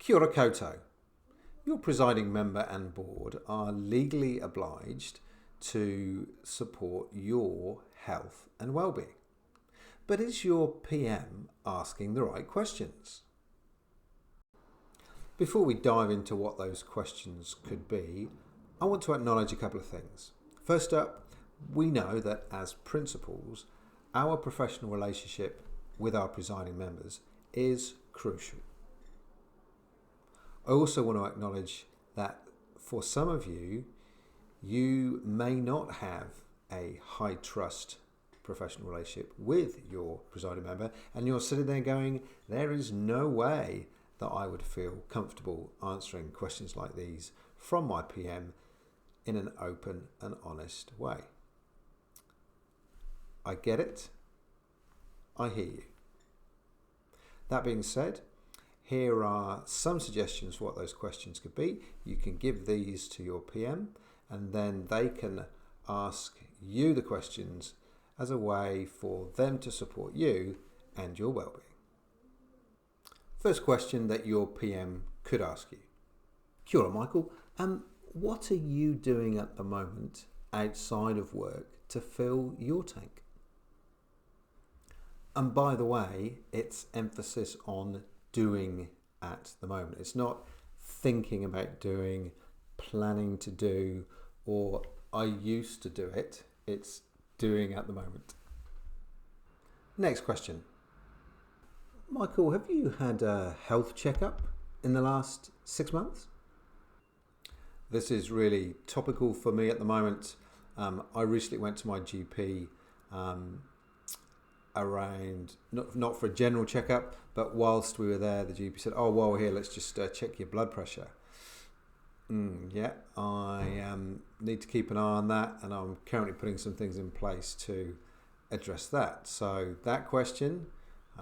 Kia ora koutou. Your presiding member and board are legally obliged to support your health and well-being. But is your PM asking the right questions? Before we dive into what those questions could be, I want to acknowledge a couple of things. First up, we know that as principals, our professional relationship with our presiding members is crucial. I also want to acknowledge that for some of you, you may not have a high trust professional relationship with your presiding member, and you're sitting there going, there is no way that I would feel comfortable answering questions like these from my PM in an open and honest way. I get it. I hear you. That being said, here are some suggestions for what those questions could be. You can give these to your PM and then they can ask you the questions as a way for them to support you and your well-being. First question that your PM could ask you. Kia ora, Michael. What are you doing at the moment outside of work to fill your tank? And by the way, it's emphasis on doing at the moment. It's not thinking about doing, planning to do, or I used to do it. It's doing at the moment. Next question. Michael, have you had a health checkup in the last 6 months? This is really topical for me at the moment. I recently went to my GP around, not for a general checkup, but whilst we were there, the GP said, oh, well, here, let's just check your blood pressure. Yeah, I need to keep an eye on that, and I'm currently putting some things in place to address that. So that question,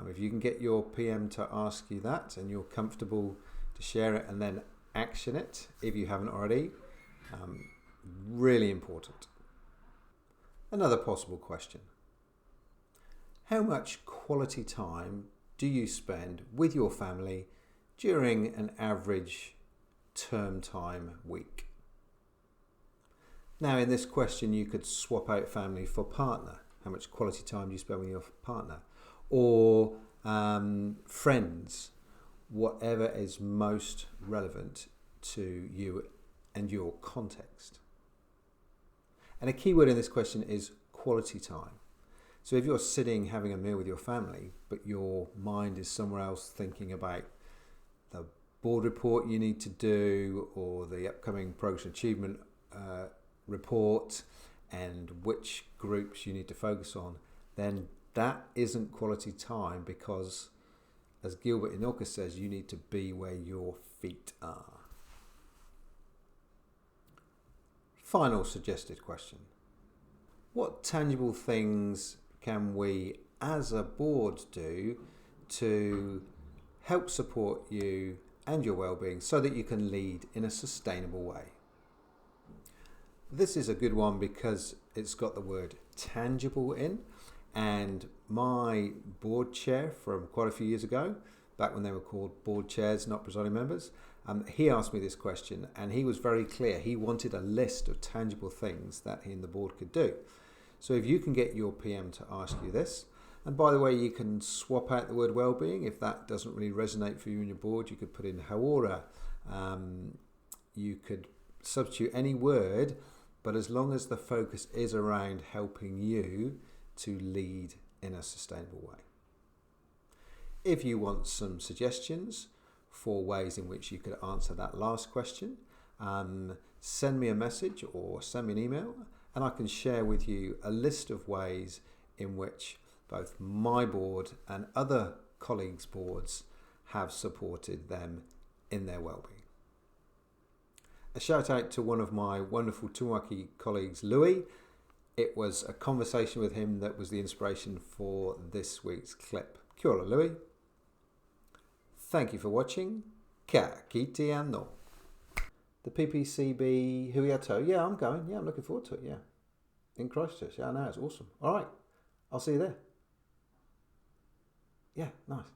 if you can get your PM to ask you that and you're comfortable to share it and then action it if you haven't already, really important. Another possible question. How much quality time do you spend with your family during an average term time week? Now in this question you could swap out family for partner. How much quality time do you spend with your partner? Or friends, whatever is most relevant to you and your context. And a key word in this question is quality time. So if you're sitting having a meal with your family, but your mind is somewhere else thinking about the board report you need to do or the upcoming progress and achievement report and which groups you need to focus on, then that isn't quality time because, as Gilbert Enoka says, you need to be where your feet are. Final suggested question. What tangible things can we as a board do to help support you and your well-being so that you can lead in a sustainable way? This is a good one because it's got the word tangible in, and my board chair from quite a few years ago, back when they were called board chairs, not presiding members, he asked me this question and he was very clear. He wanted a list of tangible things that he and the board could do. So if you can get your PM to ask you this, and by the way, you can swap out the word well-being. If that doesn't really resonate for you and your board, you could put in hauora. You could substitute any word, but as long as the focus is around helping you to lead in a sustainable way. If you want some suggestions for ways in which you could answer that last question, send me a message or send me an email, and I can share with you a list of ways in which both my board and other colleagues' boards have supported them in their well-being. A shout out to one of my wonderful Tumuaki colleagues, Louis. It was a conversation with him that was the inspiration for this week's clip. Kia ora, Louis. Thank you for watching. Ka kite anō. The PPCB Huiato. Yeah, I'm going. Yeah, I'm looking forward to it. Yeah. In Christchurch. Yeah, I know. It's awesome. All right. I'll see you there. Yeah, nice.